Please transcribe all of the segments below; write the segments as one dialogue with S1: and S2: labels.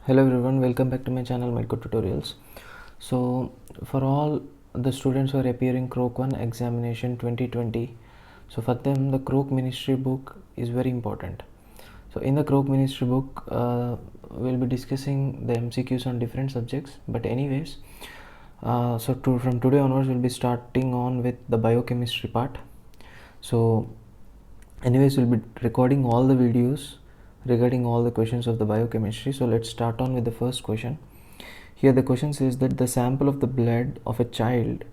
S1: Hello everyone, welcome back to my channel Medco Tutorials. So for all the students who are appearing Croak 1 examination 2020, so for them the Croak Ministry book is very important. So in the Croak Ministry book we'll be discussing the MCQs on different subjects, but anyways from today onwards we'll be starting on with the biochemistry part. So anyways, we'll be recording all the videos regarding all the questions of the biochemistry. So let's start on with the first question. Here the question says that the sample of the blood of a child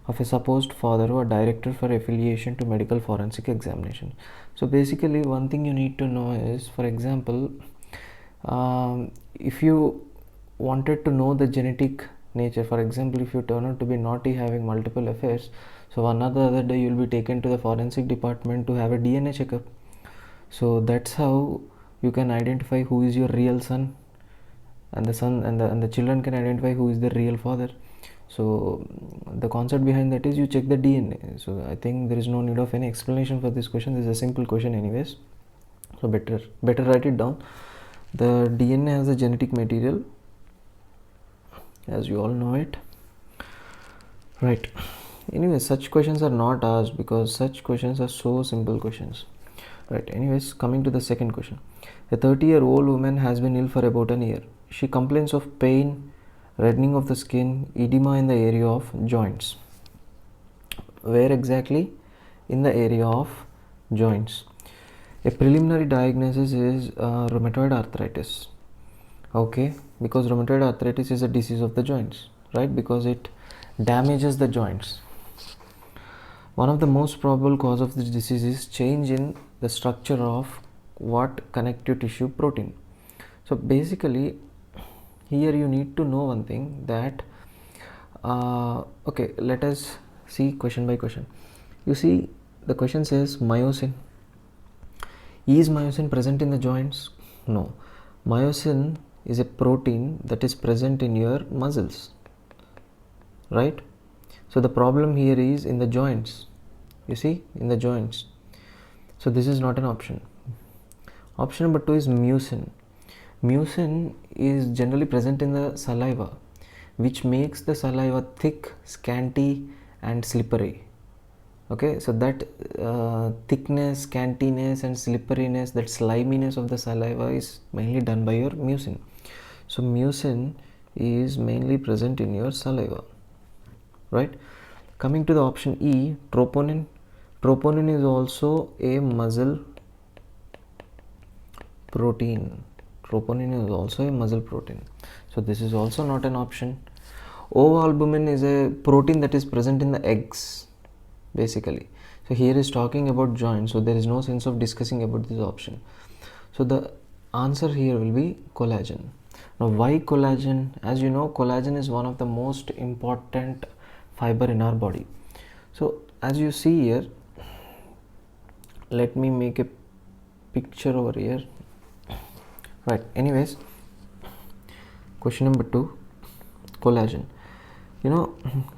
S1: of a supposed father who are directed for affiliation to medical forensic examination. So basically one thing you need to know is, for example, if you wanted to know the genetic nature, for example, if you turn out to be naughty having multiple affairs, so one or the other day you will be taken to the forensic department to have a DNA checkup. So that's how you can identify who is your real son, and the son and the children can identify who is the real father. So the concept behind that is you check the DNA. So I think there is no need of any explanation for this question. This is a simple question anyways, so better write it down. The DNA has a genetic material, as you all know it, right? Anyway, such questions are not asked because such questions are so simple questions, right? Anyways, coming to the second question. A 30-year-old woman has been ill for about an year. She complains of pain, reddening of the skin, edema in the area of joints. Where exactly? In the area of joints. A preliminary diagnosis is rheumatoid arthritis. Okay, because rheumatoid arthritis is a disease of the joints, right? Because it damages the joints. One of the most probable cause of this disease is change in the structure of what connective tissue protein. So basically here you need to know one thing, that okay, let us see question by question. You see, the question says myosin. Is myosin present in the joints? No. Myosin is a protein that is present in your muscles, right? So the problem here is in the joints. You see, in the joints. So this is not an option. Option number 2 is mucin. Mucin is generally present in the saliva, which makes the saliva thick, scanty and slippery. Okay, so that thickness, scantiness and slipperiness, that sliminess of the saliva is mainly done by your mucin. So mucin is mainly present in your saliva, right? Coming to the option E, troponin. Troponin is also a muscle protein. Troponin is also a muscle protein. So this is also not an option. Ovalbumin is a protein that is present in the eggs, basically. So here is talking about joints, so there is no sense of discussing about this option. So the answer here will be collagen. Now why collagen? As you know, collagen is one of the most important fiber in our body. So as you see here, let me make a picture over here, right? Anyways, question number 2, collagen. You know,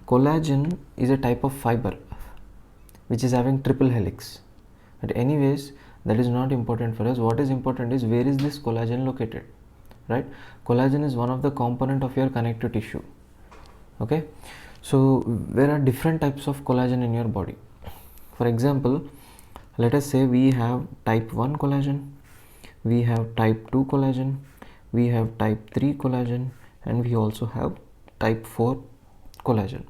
S1: collagen is a type of fiber which is having triple helix, but anyways that is not important for us. What is important is where is this collagen located, right? Collagen is one of the component of your connective tissue. Okay, so there are different types of collagen in your body. For example, let us say we have type 1 collagen, we have type 2 collagen, we have type 3 collagen, and we also have type 4 collagen.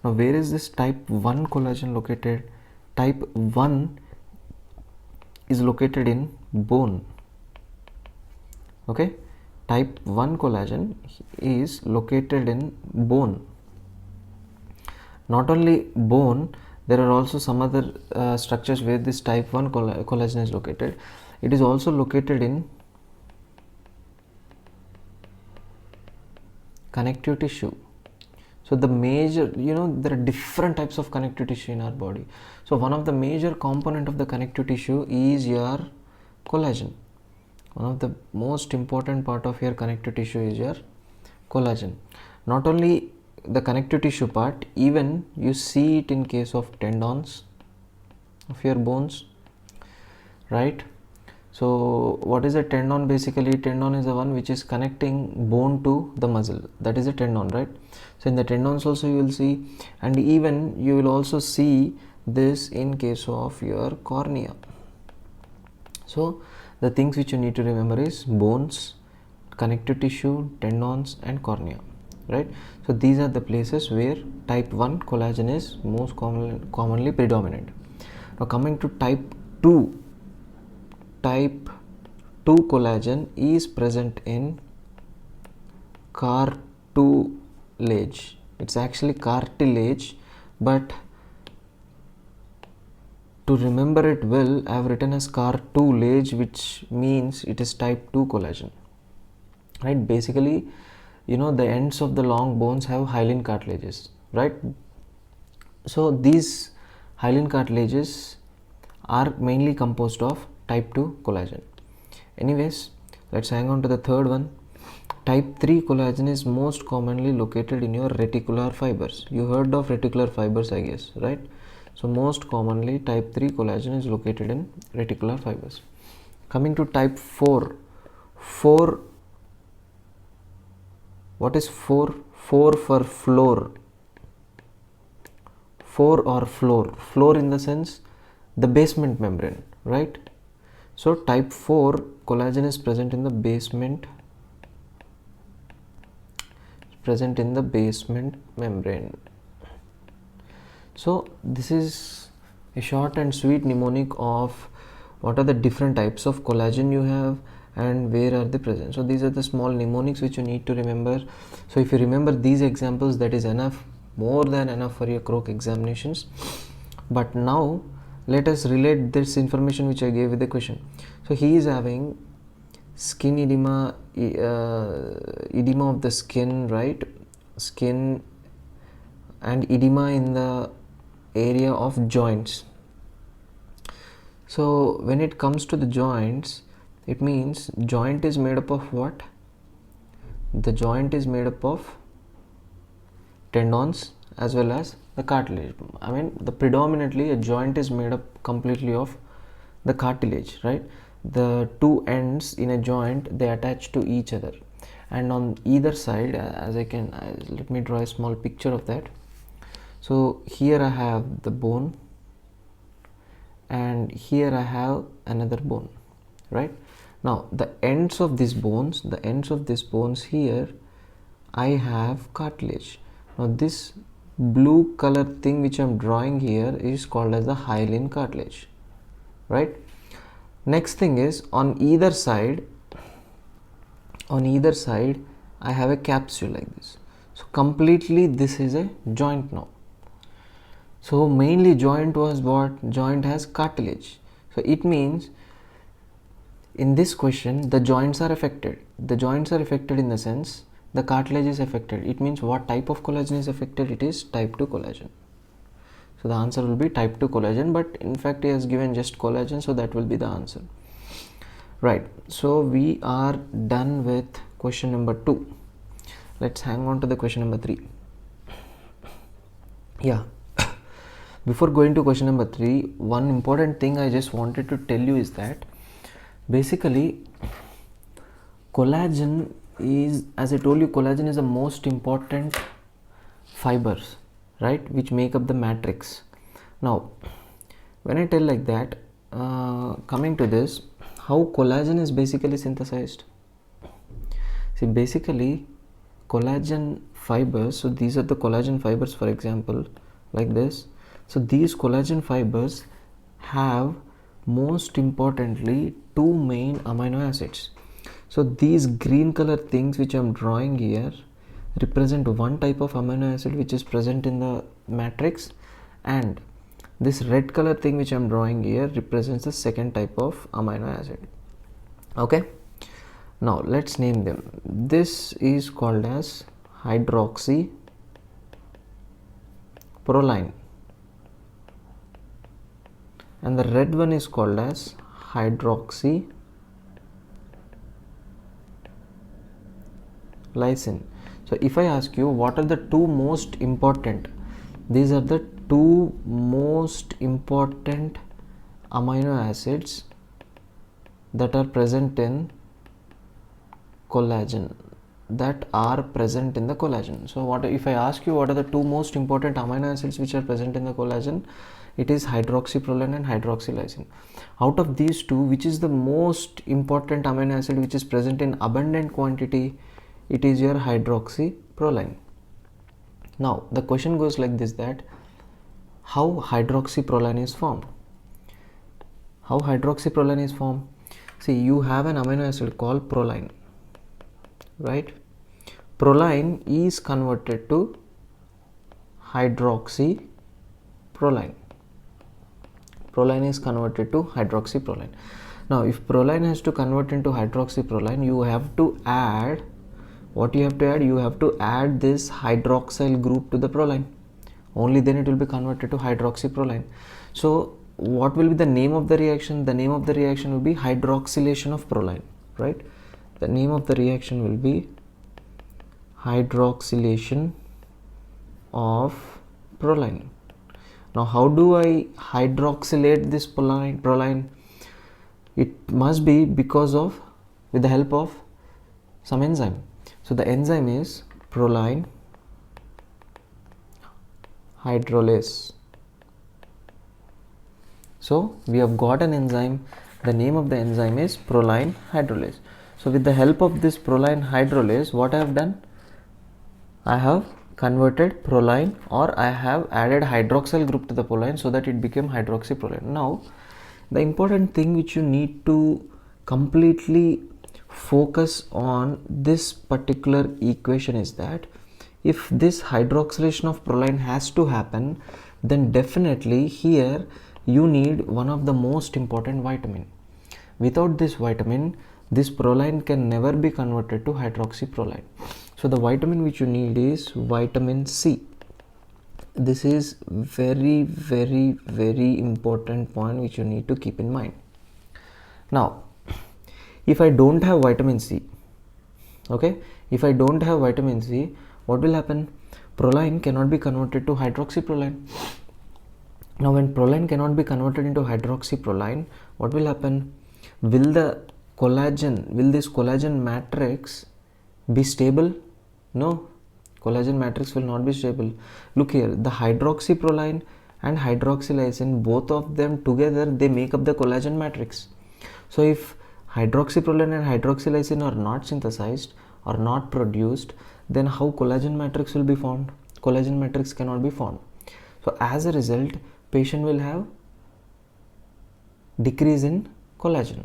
S1: Now where is this type 1 collagen located? Type 1 is located in bone. Okay, type 1 collagen is located in bone. Not only bone, there are also some other structures where this type 1 collagen is located. It is also located in connective tissue. So the major, you know, there are different types of connective tissue in our body. So one of the major component of the connective tissue is your collagen. One of the most important part of your connective tissue is your collagen. Not only the connective tissue part, even you see it in case of tendons of your bones, right? So what is a tendon? Basically tendon is the one which is connecting bone to the muscle, that is a tendon, right? So in the tendons also you will see, and even you will also see this in case of your cornea. So the things which you need to remember is bones, connective tissue, tendons and cornea, right? So these are the places where type 1 collagen is most commonly predominant. Now coming to type 2, type 2 collagen is present in cartilage. It's actually cartilage, but to remember it well, I have written as cartilage, which means it is type 2 collagen, right? Basically, the ends of the long bones have hyaline cartilages, right? So these hyaline cartilages are mainly composed of type 2 collagen. Anyways, let's hang on to the third one. Type 3 collagen is most commonly located in your reticular fibers. You heard of reticular fibers, I guess, right? So most commonly type 3 collagen is located in reticular fibers. Coming to type 4, what is 4? 4 for floor. 4 or floor in the sense the basement membrane, right? So type 4 collagen is present in the basement membrane. So this is a short and sweet mnemonic of what are the different types of collagen you have and where are they present. So these are the small mnemonics which you need to remember. So if you remember these examples, that is enough, more than enough for your croak examinations. But now let us relate this information which I gave with the question. So he is having skin edema, edema of the skin, right? Skin and edema in the area of joints. So when it comes to the joints, it means joint is made up of what? The joint is made up of tendons as well as the cartilage. I mean, predominantly a joint is made up completely of the cartilage, right? The two ends in a joint, they attach to each other, and on either side, let me draw a small picture of that. So here I have the bone and here I have another bone, right? Now the ends of these bones, here I have cartilage. Now this blue color thing which I am drawing here is called as the hyaline cartilage, right? Next thing is on either side I have a capsule like this. So completely this is a joint now. So mainly joint was what? Joint has cartilage. So it means in this question the joints are affected. The joints are affected in the sense the cartilage is affected. It means what type of collagen is affected? It is type 2 collagen. So the answer will be type 2 collagen, but in fact he has given just collagen, so that will be the answer. Right, so we are done with question number 2. Let's hang on to the question number 3. Yeah. Before going to question number 3, one important thing I just wanted to tell you is that basically collagen is, as I told you, collagen is the most important fibers, right, which make up the matrix. Now when I tell like that, coming to this, how collagen is basically synthesized. See, basically collagen fibers, so these are the collagen fibers, for example, like this. So these collagen fibers have most importantly two main amino acids. So these green color things which I am drawing here represent one type of amino acid which is present in the matrix, and this red color thing which I am drawing here represents the second type of amino acid. Okay, now let's name them. This is called as hydroxyproline and the red one is called as hydroxylysine. So if I ask you what are the two most important, these are the two most important amino acids that are present in collagen, So what if I ask you what are the two most important amino acids which are present in the collagen? It is hydroxyproline and hydroxylysine. Out of these two, which is the most important amino acid which is present in abundant quantity? It is your hydroxyproline. Now the question goes like this, that how hydroxyproline is formed? See, you have an amino acid called proline, right? Proline is converted to hydroxyproline. Now if proline has to convert into hydroxyproline, you have to add, what you have to add? You have to add this hydroxyl group to the proline. Only then it will be converted to hydroxyproline. So what will be the name of the reaction? The name of the reaction will be hydroxylation of proline, right? The name of the reaction will be hydroxylation of proline. Now how do I hydroxylate this proline? It must be with the help of some enzyme. So the enzyme is proline hydrolase. So we have got an enzyme. The name of the enzyme is proline hydrolase. So with the help of this proline hydrolase, what I have done? I have converted proline, or I have added hydroxyl group to the proline so that it became hydroxyproline. Now the important thing which you need to completely focus on this particular equation is that if this hydroxylation of proline has to happen, then definitely here you need one of the most important vitamin. Without this vitamin, this proline can never be converted to hydroxyproline. So the vitamin which you need is vitamin C. This is very, very, very important point which you need to keep in mind. Now if I don't have vitamin C, okay, if I don't have vitamin C, what will happen? Proline cannot be converted to hydroxyproline. Now when proline cannot be converted into hydroxyproline, what will happen? Will this collagen matrix be stable? No, collagen matrix will not be stable. Look here, the hydroxyproline and hydroxylysine, both of them together, they make up the collagen matrix. So if hydroxyproline and hydroxylysine are not synthesized or not produced, then how collagen matrix will be formed? Collagen matrix cannot be formed. So as a result, patient will have decrease in collagen.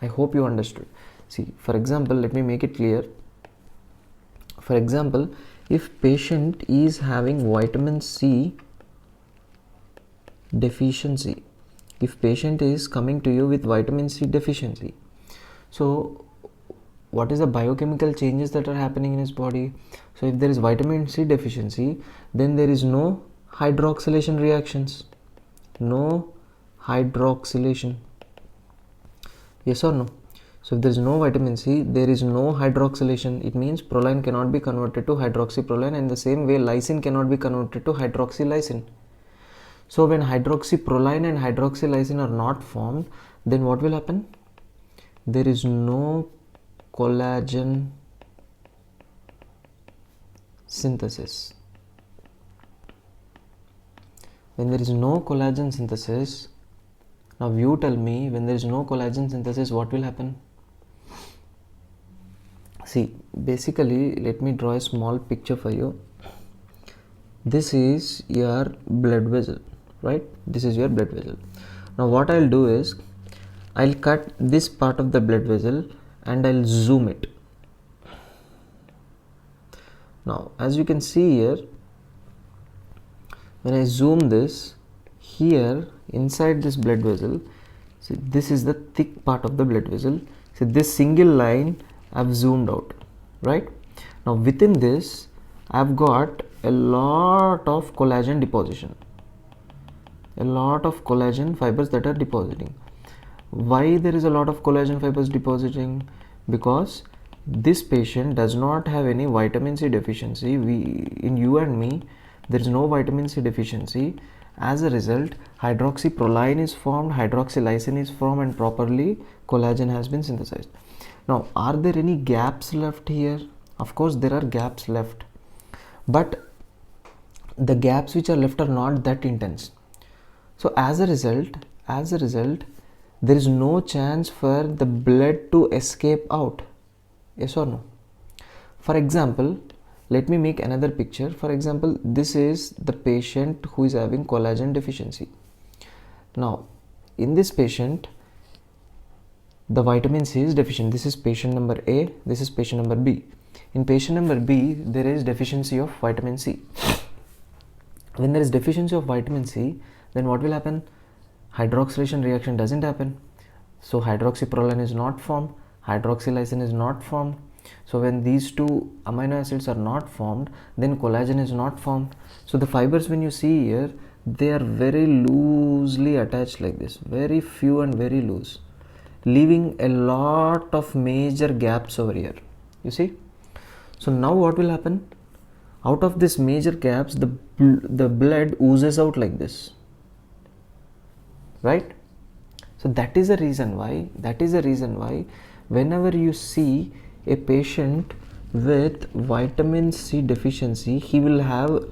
S1: I hope you understood. See, for example, let me make it clear. For example, if patient is having vitamin C deficiency, if patient is coming to you with vitamin C deficiency, so what is the biochemical changes that are happening in his body? So if there is vitamin C deficiency, then there is no hydroxylation reactions. No hydroxylation. Yes or no? So if there is no vitamin C, there is no hydroxylation. It means proline cannot be converted to hydroxyproline, and the same way lysine cannot be converted to hydroxylysine. So when hydroxyproline and hydroxylysine are not formed, then what will happen? There is no collagen synthesis. When there is no collagen synthesis, now you tell me, when there is no collagen synthesis, what will happen? See, basically, let me draw a small picture for you. This is your blood vessel, right? This is your blood vessel. Now what I'll do is, I'll cut this part of the blood vessel and I'll zoom it. Now as you can see here, when I zoom this, here inside this blood vessel, see, this is the thick part of the blood vessel. So this single line I've zoomed out, right? Now within this I've got a lot of collagen deposition, a lot of collagen fibers that are depositing. Why there is a lot of collagen fibers depositing? Because this patient does not have any vitamin C deficiency. In you and me, there is no vitamin C deficiency, As a result, hydroxyproline is formed, hydroxylysine is formed, and properly collagen has been synthesized. Now, are there any gaps left here? Of course, there are gaps left, but the gaps which are left are not that intense. So as a result, there is no chance for the blood to escape out. Yes or no? For example, let me make another picture. For example, this is the patient who is having collagen deficiency. Now, in this patient, the vitamin C is deficient. This is patient number A, this is patient number B. In patient number B, there is deficiency of vitamin C. When there is deficiency of vitamin C, then what will happen? Hydroxylation reaction doesn't happen. So hydroxyproline is not formed, hydroxylysine is not formed. So when these two amino acids are not formed, then collagen is not formed. So the fibers, when you see here, they are very loosely attached like this, very few and very loose, leaving a lot of major gaps over here. You see? So now what will happen? Out of these major gaps, the blood oozes out like this, right? So that is the reason why whenever you see a patient with vitamin C deficiency, he will have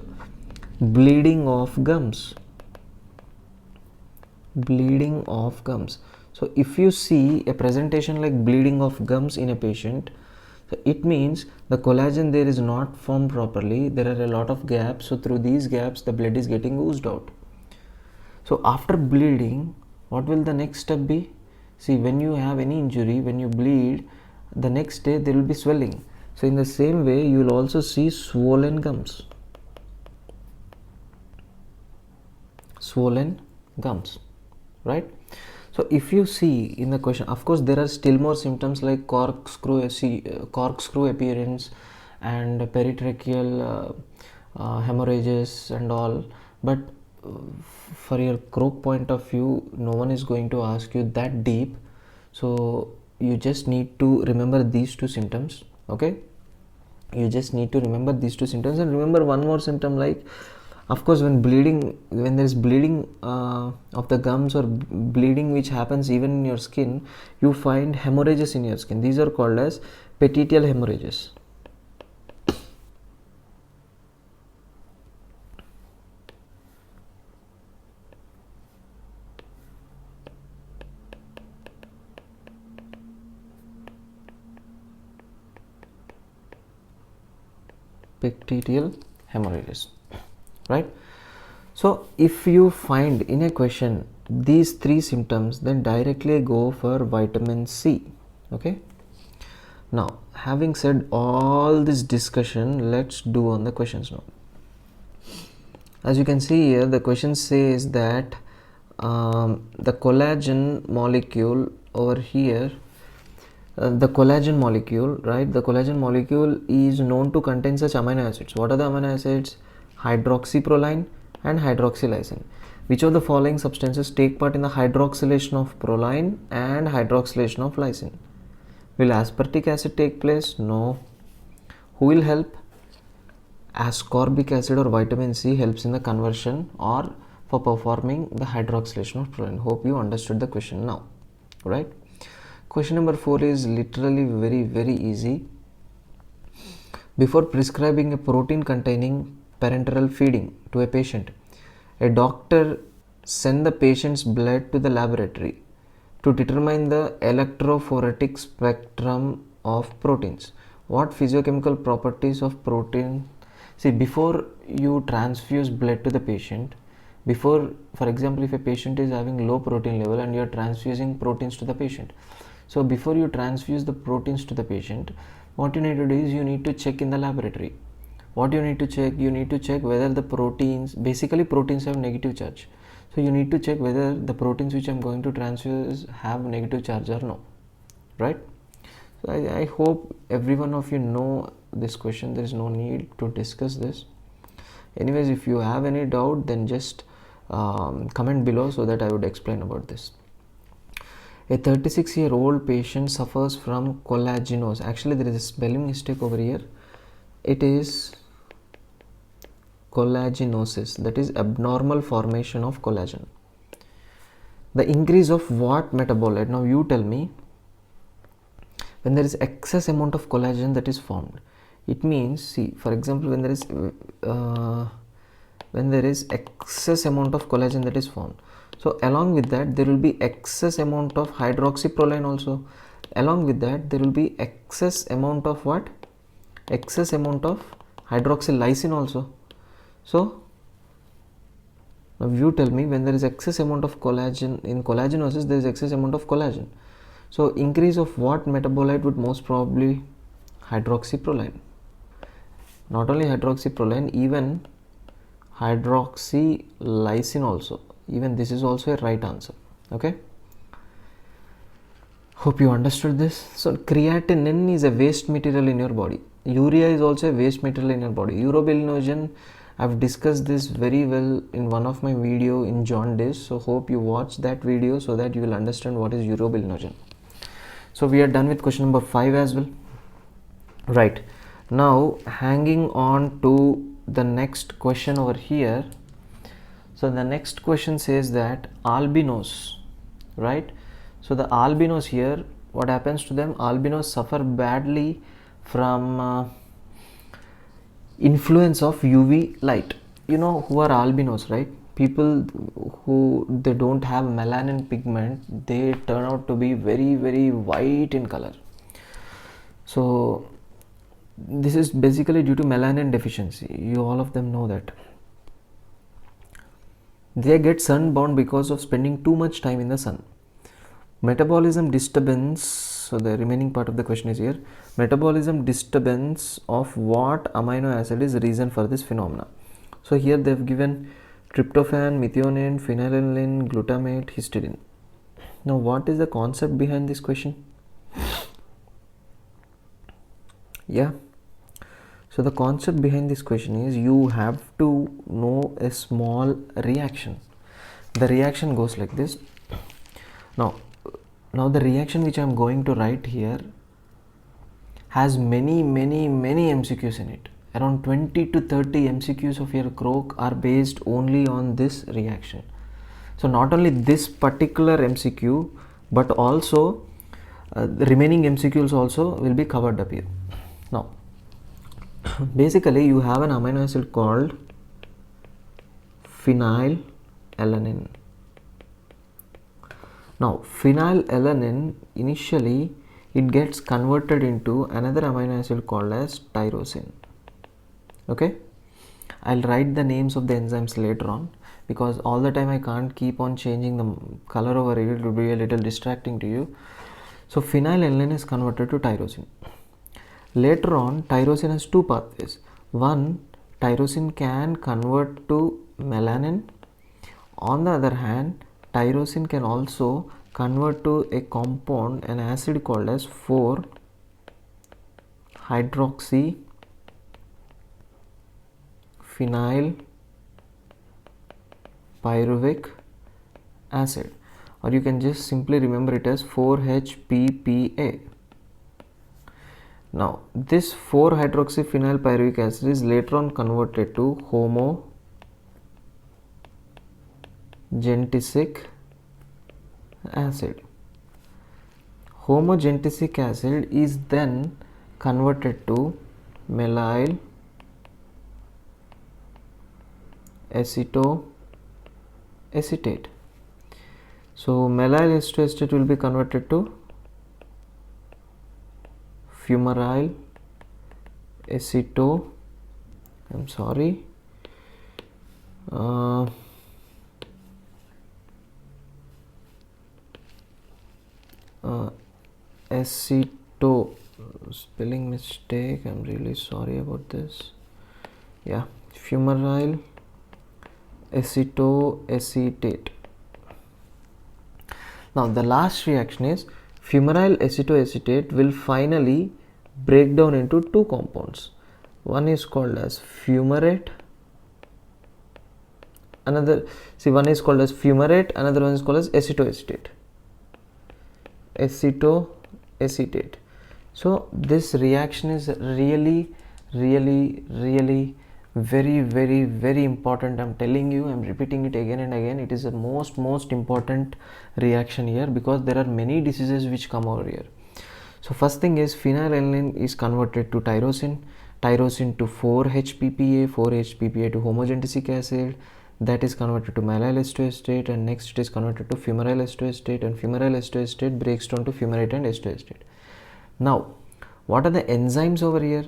S1: bleeding of gums. So if you see a presentation like bleeding of gums in a patient, so it means the collagen there is not formed properly. There are a lot of gaps. So through these gaps, the blood is getting oozed out. So after bleeding, what will the next step be? See, when you have any injury, when you bleed, the next day there will be swelling. So in the same way, you will also see swollen gums. Right? So if you see in the question, of course there are still more symptoms like corkscrew appearance and peritracheal hemorrhages and all, but for your croak point of view, no one is going to ask you that deep. So you just need to remember these two symptoms. Okay, you just need to remember these two symptoms, and remember one more symptom, like of course when there is bleeding of the gums or bleeding which happens even in your skin, you find hemorrhages in your skin. These are called as petechial hemorrhages. Right? So if you find in a question these three symptoms, then directly go for vitamin C. Okay, now having said all this discussion, let's do on the questions now. As you can see here, the question says that the collagen molecule over here, the collagen molecule, right? The collagen molecule is known to contain such amino acids. What are the amino acids? Hydroxyproline and hydroxylysine. Which of the following substances take part in the hydroxylation of proline and hydroxylation of lysine? Will aspartic acid take place? No. Who will help? Ascorbic acid or vitamin C helps in the conversion or for performing the hydroxylation of proline. Hope you understood the question now, right? Question number 4 is literally very easy. Before prescribing a protein containing parenteral feeding to a patient, a doctor send the patient's blood to the laboratory to determine the electrophoretic spectrum of proteins. What physiochemical properties of protein? See, before you transfuse blood to the patient, for example, if a patient is having low protein level and you are transfusing proteins to the patient, so before you transfuse the proteins to the patient, what you need to do is you need to check in the laboratory. What you need to check? You need to check whether the proteins, basically proteins have negative charge. So you need to check whether the proteins which I am going to transfuse have negative charge or no, right? So I hope every one of you know this question. There is no need to discuss this. Anyways, if you have any doubt, then just comment below so that I would explain about this. A 36-year-old patient suffers from collagenose. Actually, there is a spelling mistake over here. It is Collagenosis, that is abnormal formation of collagen. The increase of what metabolite? Now you tell me. When there is excess amount of collagen that is formed, it means, see, for example, when there is excess amount of collagen that is formed, so along with that there will be excess amount of hydroxyproline also. Along with that there will be excess amount of what? Excess amount of hydroxylysine also. So now you tell me, when there is excess amount of collagen, in collagenosis there is excess amount of collagen. So increase of what metabolite would most probably? Hydroxyproline. Not only hydroxyproline, even hydroxylysine also. Even this is also a right answer. Okay. Hope you understood this. So creatinine is a waste material in your body. Urea is also a waste material in your body. Urobilinogen, I've discussed this very well in one of my video in jaundice. So hope you watch that video so that you will understand what is urobilinogen. So we are done with question number 5 as well. Right. Now hanging on to the next question over here. So the next question says that albinos, right? So the albinos here, what happens to them? Albinos suffer badly from influence of UV light. You know who are albinos, right? People who they don't have melanin pigment, they turn out to be very, very white in color. So this is basically due to melanin deficiency. You all of them know that. They get sunburned because of spending too much time in the sun. Metabolism disturbance, so the remaining part of the question is here. Metabolism disturbance of what amino acid is reason for this phenomena? So here they have given tryptophan, methionine, phenylalanine, glutamate, histidine. Now what is the concept behind this question? Yeah. So the concept behind this question is, you have to know a small reaction. The reaction goes like this. Now the reaction which I am going to write here has many MCQs in it. Around 20 to 30 MCQs of your croak are based only on this reaction. So not only this particular MCQ, but also the remaining MCQs also will be covered up here. Now basically you have an amino acid called phenylalanine. Now phenylalanine, initially it gets converted into another amino acid called as tyrosine. Okay, I'll write the names of the enzymes later on, because all the time I can't keep on changing the color over here, it will be a little distracting to you. So phenylalanine is converted to tyrosine. Later on, tyrosine has two pathways. One, tyrosine can convert to melanin. On the other hand, tyrosine can also convert to a compound, an acid called as 4-hydroxyphenyl acid, or you can just simply remember it as 4-HPPA. Now this 4-hydroxyphenyl acid is later on converted to homogentisic acid. Homogentisic acid is then converted to melyl acetoacetate. So melyl acetoacetate will be converted to fumaryl aceto, I'm sorry, aceto, spelling mistake, I'm really sorry about this. Yeah, fumaryl acetoacetate. Now the last reaction is fumaryl acetoacetate will finally break down into two compounds. One is called as fumarate, another one is called as fumarate, another one is called as acetoacetate. So this reaction is really very important. I'm telling you, I'm repeating it again and again. It is the most important reaction here, because there are many diseases which come over here. So first thing is phenylalanine is converted to tyrosine to 4-HPPA, 4-HPPA to homogenesic acid, that is converted to mallyl acetoacetate, and next it is converted to fumarate acetoacetate, and fumarate acetoacetate breaks down to fumarate and acetoacetate. Now what are the enzymes over here?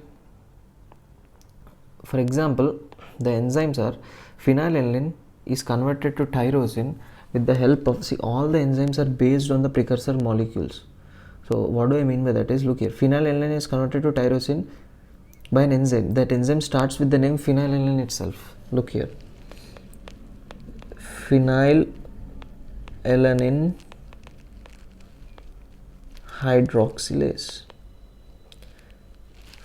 S1: For example, the enzymes are phenylalanine is converted to tyrosine with the help of, see, all the enzymes are based on the precursor molecules. So what do I mean by that is, look here, phenylalanine is converted to tyrosine by an enzyme. That enzyme starts with the name phenylalanine itself. Look here, phenylalanine hydroxylase.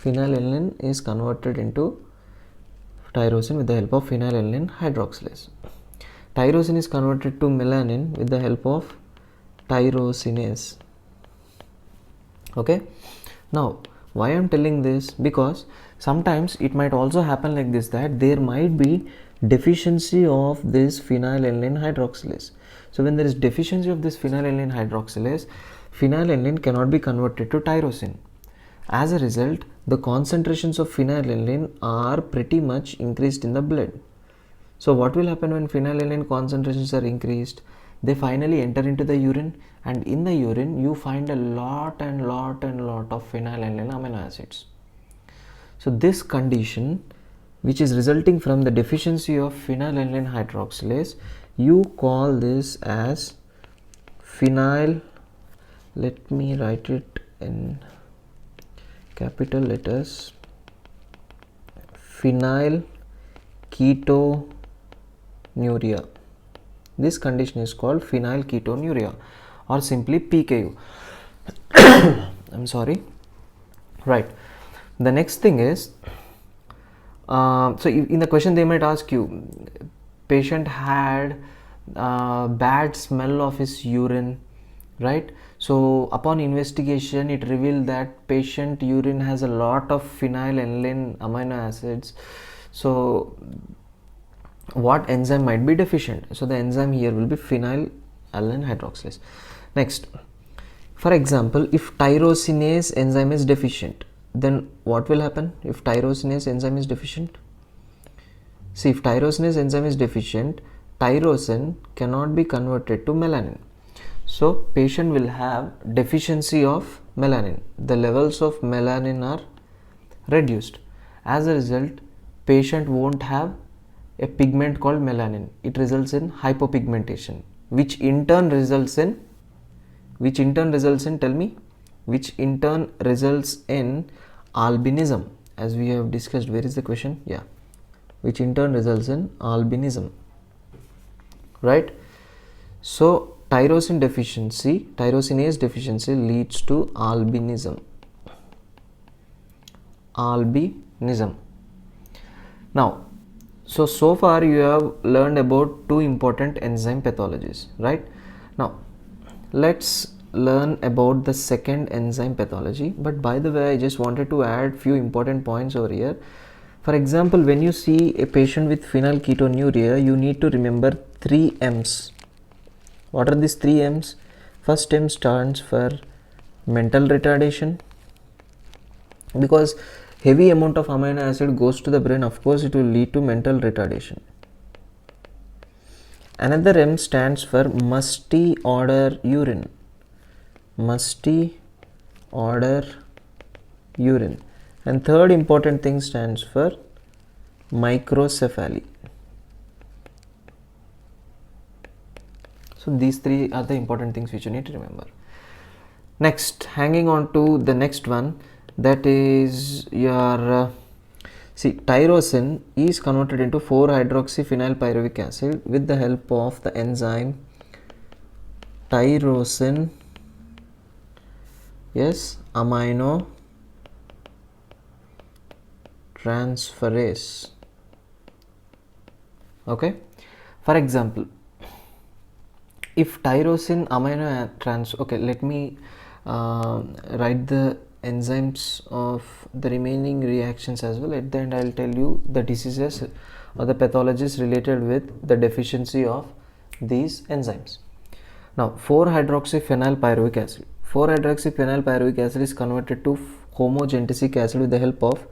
S1: Phenylalanine is converted into tyrosine with the help of phenylalanine hydroxylase. Tyrosine is converted to melanin with the help of tyrosinase. Okay, now why I'm telling this, because sometimes it might also happen like this, that there might be deficiency of this phenylalanine hydroxylase. So when there is deficiency of this phenylalanine hydroxylase, phenylalanine cannot be converted to tyrosine. As a result, the concentrations of phenylalanine are pretty much increased in the blood. So what will happen when phenylalanine concentrations are increased? They finally enter into the urine, and in the urine you find a lot of phenylalanine amino acids. So this condition, which is resulting from the deficiency of phenylalanine hydroxylase, you call this as phenyl, let me write it in capital letters, phenylketonuria. This condition is called phenylketonuria, or simply PKU. I'm sorry. Right. The next thing is, so in the question they might ask you, patient had bad smell of his urine, right? So upon investigation it revealed that patient urine has a lot of phenylalanine amino acids. So what enzyme might be deficient? So the enzyme here will be phenylalanine hydroxylase. Next, for example, if tyrosinase enzyme is deficient, then what will happen if tyrosinase enzyme is deficient? See, if tyrosinase enzyme is deficient, tyrosine cannot be converted to melanin. So patient will have deficiency of melanin. The levels of melanin are reduced. As a result, patient won't have a pigment called melanin. It results in hypopigmentation, which in turn results in, tell me, which in turn results in albinism, as we have discussed. Where is the question? Yeah, which in turn results in albinism, right? So tyrosinase deficiency leads to albinism. Now, so far you have learned about two important enzyme pathologies, right? Now let's learn about the second enzyme pathology. But by the way, I just wanted to add few important points over here. For example, when you see a patient with phenylketonuria, you need to remember 3 M's. What are these 3 M's? First M stands for mental retardation, because heavy amount of amino acid goes to the brain, of course it will lead to mental retardation. Another M stands for musty odor urine. And third important thing stands for microcephaly. So these 3 are the important things which you need to remember. Next, hanging on to the next one, that is your see, tyrosine is converted into 4-hydroxyphenylpyruvic acid with the help of the enzyme tyrosine amino transferase. Okay, for example, if tyrosine amino okay, let me write the enzymes of the remaining reactions as well. At the end, I'll tell you the diseases or the pathologies related with the deficiency of these enzymes. Now, 4-hydroxyphenylpyruvic acid. 4-hydroxyphenylpyruvic acid is converted to homogentisic acid with the help of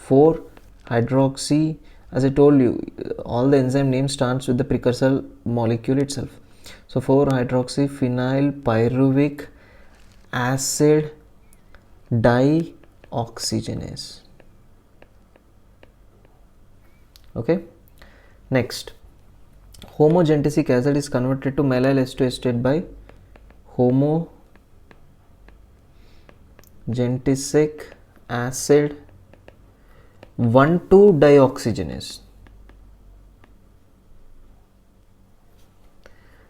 S1: 4-hydroxy. As I told you, all the enzyme name starts with the precursor molecule itself. So 4-hydroxyphenylpyruvic acid dioxygenase. Okay. Next, homogentisic acid is converted to mallyl acetoacetate by homogentisic acid 1,2-dioxygenase.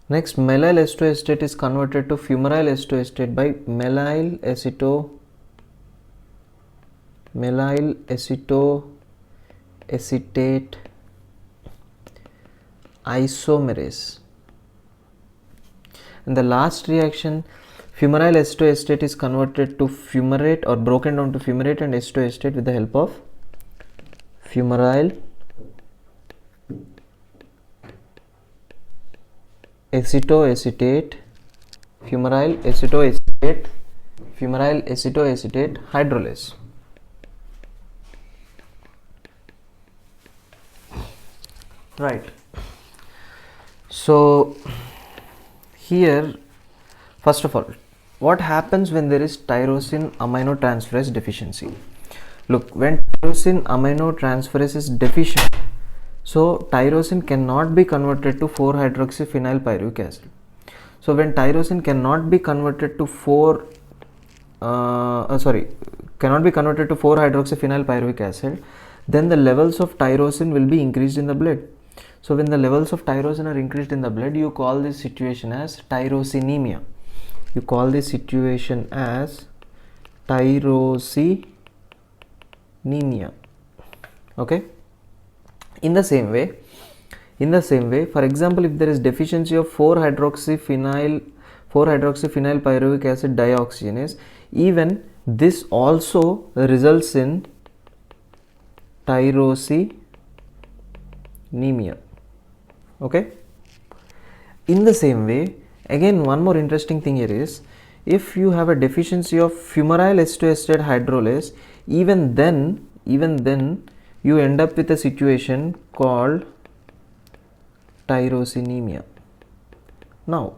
S1: Next, mallyl acetoacetate is converted to fumaryl acetoacetate by mallyl acetoacetate isomerase. And the last reaction, fumaryl acetoacetate is converted to fumarate or broken down to fumarate and acetoacetate with the help of fumaryl acetoacetate hydrolase. Right. So here, first of all, what happens when there is tyrosine aminotransferase deficiency? Look, when tyrosine aminotransferase is deficient, so tyrosine cannot be converted to 4-hydroxyphenylpyruvic acid. So when tyrosine cannot be converted to 4-hydroxyphenylpyruvic acid, then the levels of tyrosine will be increased in the blood. So when the levels of tyrosine are increased in the blood, you call this situation as tyrosinemia. You call this situation as tyrosinemia. Okay. In the same way, for example, if there is deficiency of 4-hydroxyphenylpyruvic acid dioxygenase, even this also results in tyrosinemia. Okay. In the same way, again, one more interesting thing here is, if you have a deficiency of fumaryl acetoacetate hydrolase, even then you end up with a situation called tyrosinemia. Now,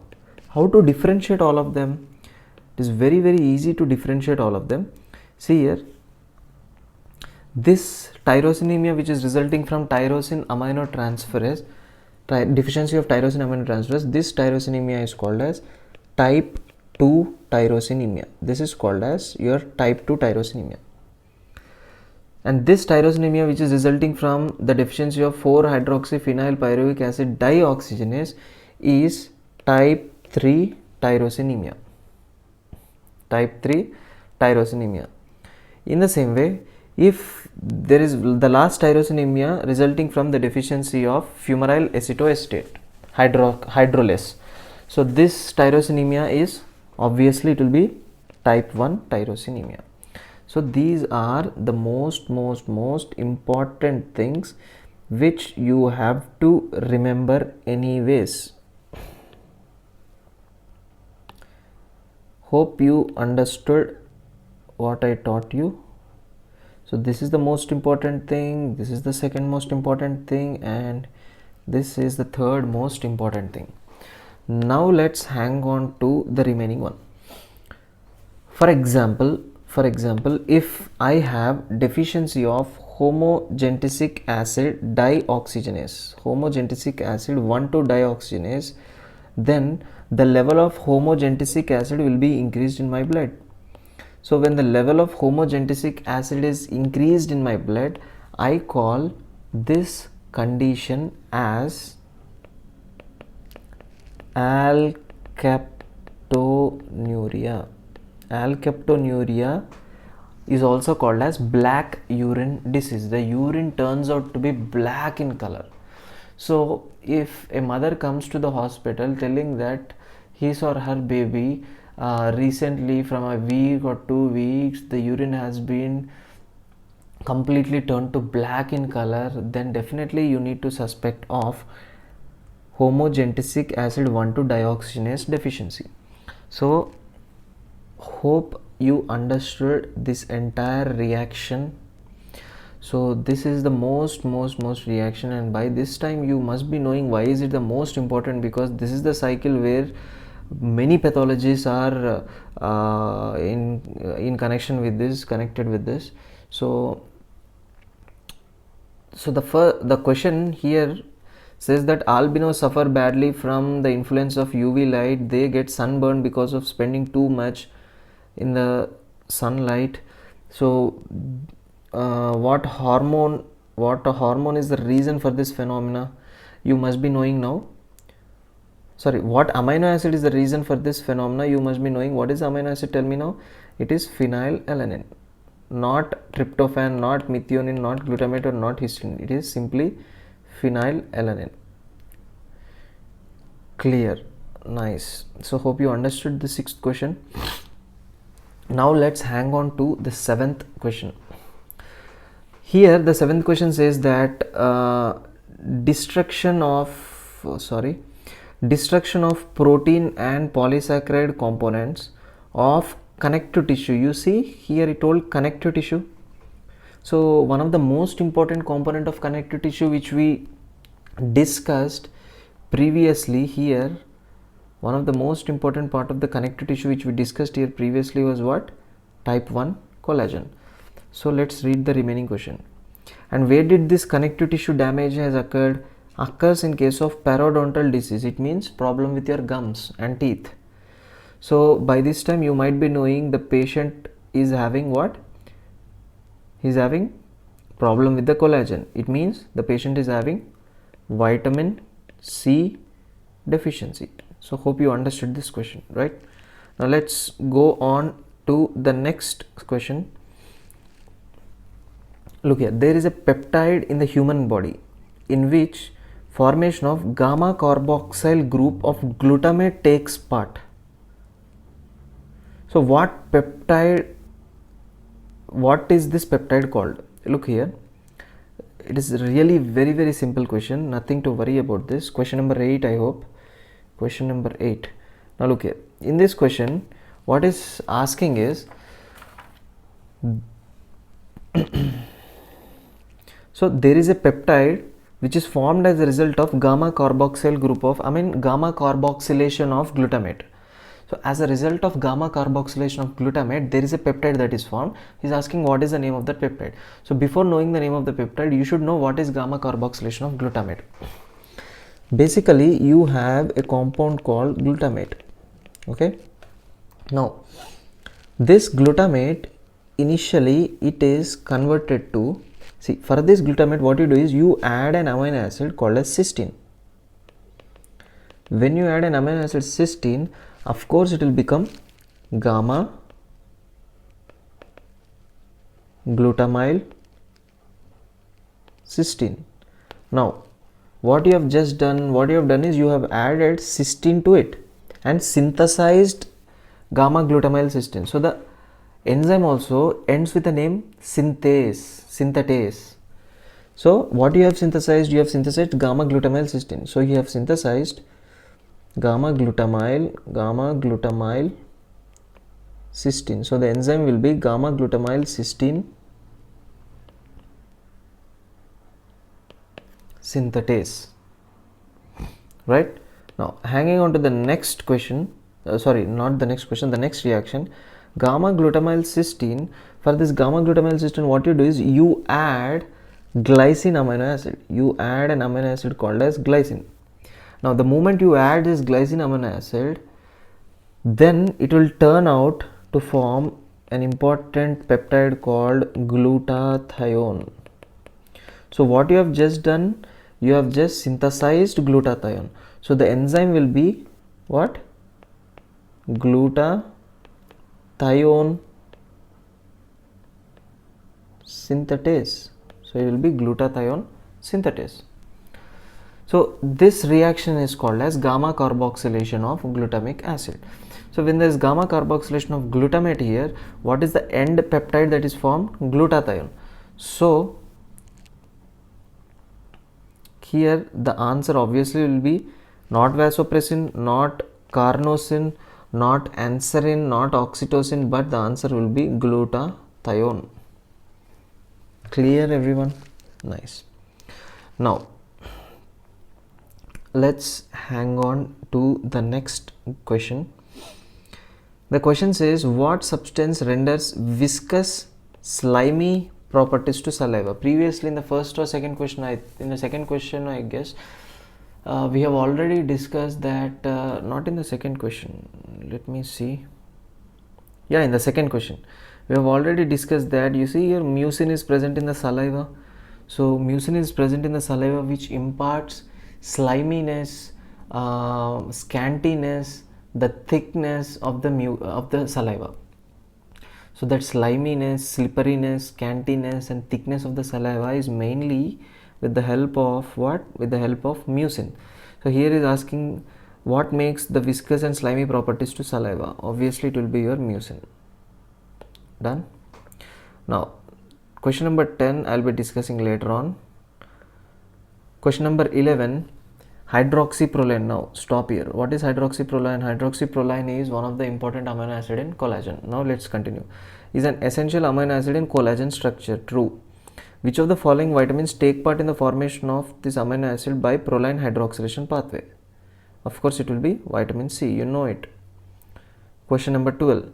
S1: how to differentiate all of them? It is very easy to differentiate all of them. See here, this tyrosinemia, which is resulting from tyrosine aminotransferase, deficiency of tyrosine aminotransferase, this tyrosinemia is called as type 2 tyrosinemia. This is called as your type 2 tyrosinemia. And this tyrosinemia, which is resulting from the deficiency of 4-hydroxyphenylpyruvic acid dioxygenase, is type 3 tyrosinemia. Type 3 tyrosinemia. In the same way, if there is the last tyrosinemia resulting from the deficiency of fumaryl acetoacetate hydrolase, so this tyrosinemia is obviously, it will be type 1 tyrosinemia. So these are the most important things which you have to remember anyways. Hope you understood what I taught you. So this is the most important thing, this is the second most important thing, and this is the third most important thing. Now let's hang on to the remaining one. For example, if I have deficiency of homogentisic acid dioxygenase, homogentisic acid 1,2-dioxygenase, then the level of homogentisic acid will be increased in my blood. So when the level of homogentisic acid is increased in my blood, I call this condition as alkaptonuria. Alkaptonuria is also called as black urine disease. The urine turns out to be black in color. So if a mother comes to the hospital telling that his or her baby recently from a week or 2 weeks the urine has been completely turned to black in color, then definitely you need to suspect of homogentisic acid 1,2-dioxygenase deficiency. So hope you understood this entire reaction. So this is the most reaction, and by this time you must be knowing why is it the most important, because this is the cycle where many pathologies are in connection with this, connected with this. So the question here says that albinos suffer badly from the influence of UV light. They get sunburned because of spending too much in the sunlight. So what hormone is the reason for this phenomena? You must be knowing now. Sorry, what amino acid is the reason for this phenomena? You must be knowing. What is amino acid? Tell me now. It is phenylalanine, not tryptophan, not methionine, not glutamate, or not histidine. It is simply phenylalanine. Clear? Nice. So hope you understood the 6th question. Now let's hang on to the 7th question. Here the 7th question says that destruction of protein and polysaccharide components of connective tissue. You see here it told connective tissue. So one of the most important component of connective tissue which we discussed previously here, one of the most important part of the connective tissue which we discussed here previously was what? Type 1 collagen. So let's read the remaining question. And where did this connective tissue damage has occurred? Occurs in case of periodontal disease. It means problem with your gums and teeth. So by this time you might be knowing the patient is having what? He is having problem with the collagen. It means the patient is having vitamin C deficiency. So hope you understood this question, right? Now let's go on to the next question. Look here, there is a peptide in the human body in which formation of gamma carboxyl group of glutamate takes part. So what is this peptide called? Look here, it is really very simple question, nothing to worry about this. Question number 8, I hope. Question number 8. Now look here, in this question what is asking is so there is a peptide which is formed as a result of gamma carboxyl group of gamma carboxylation of glutamate. So as a result of gamma carboxylation of glutamate, there is a peptide that is formed. He is asking what is the name of that peptide. So before knowing the name of the peptide, you should know what is gamma carboxylation of glutamate. Basically you have a compound called glutamate. Okay, now this glutamate initially it is converted to, see, for this glutamate what you do is you add an amino acid called as cysteine. When you add an amino acid cysteine, of course it will become gamma glutamyl cysteine. Now what you have done is you have added cysteine to it and synthesized gamma glutamyl cysteine. So the enzyme also ends with the name synthetase. So what you have synthesized? You have synthesized gamma glutamyl cysteine. So you have synthesized gamma glutamyl cysteine. So the enzyme will be gamma glutamyl cysteine synthetase, right? Now hanging on to the next question, the next reaction, gamma glutamyl cysteine. For this gamma glutamyl cysteine, what you do is you add glycine amino acid. You add an amino acid called as glycine. Now the moment you add this glycine amino acid, then it will turn out to form an important peptide called glutathione. So what you have just done, you have just synthesized glutathione. So the enzyme will be what? Glutathione synthetase. So it will be glutathione synthetase. So this reaction is called as gamma carboxylation of glutamic acid. So when there is gamma carboxylation of glutamate here, what is the end peptide that is formed? Glutathione. So here the answer obviously will be not vasopressin, not carnosine, not anserin, not oxytocin, but the answer will be glutathione. Clear, everyone? Nice. Now let's hang on to the next question. The question says, what substance renders viscous, slimy properties to saliva? Previously in the first or second question, I guess we have already discussed that. Not in the second question, let me see. Yeah, in the second question we have already discussed that. You see here, mucin is present in the saliva. So mucin is present in the saliva, which imparts sliminess, scantiness, the thickness of the saliva. So that sliminess, slipperiness, scantiness and thickness of the saliva is mainly with the help of what? With the help of mucin. So here is asking what makes the viscous and slimy properties to saliva. Obviously it will be your mucin. Done. Now question number 10 I'll be discussing later on. Question number 11, hydroxyproline. Now stop here. What is hydroxyproline? Hydroxyproline is one of the important amino acid in collagen. Now let's continue. Is an essential amino acid in collagen structure. True. Which of the following vitamins take part in the formation of this amino acid by proline hydroxylation pathway? Of course it will be vitamin C, you know it. Question number 12.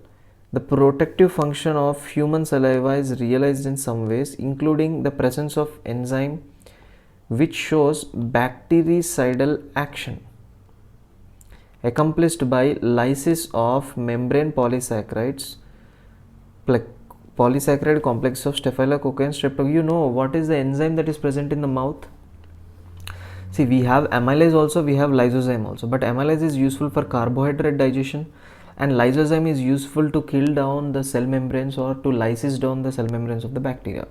S1: The protective function of human saliva is realized in some ways, including the presence of enzyme which shows bactericidal action, accomplished by lysis of membrane polysaccharides, polysaccharide complex of Staphylococcus and Streptococcus. You know what is the enzyme that is present in the mouth? See, we have amylase also, we have lysozyme also, but amylase is useful for carbohydrate digestion and lysozyme is useful to kill down the cell membranes or to lysis down the cell membranes of the bacteria.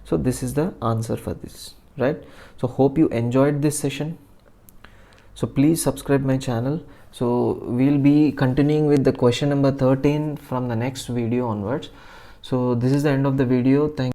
S1: So this is the answer for this, right? So hope you enjoyed this session. So please subscribe my channel. So we'll be continuing with the question number 13 from the next video onwards. So this is the end of the video. Thank you.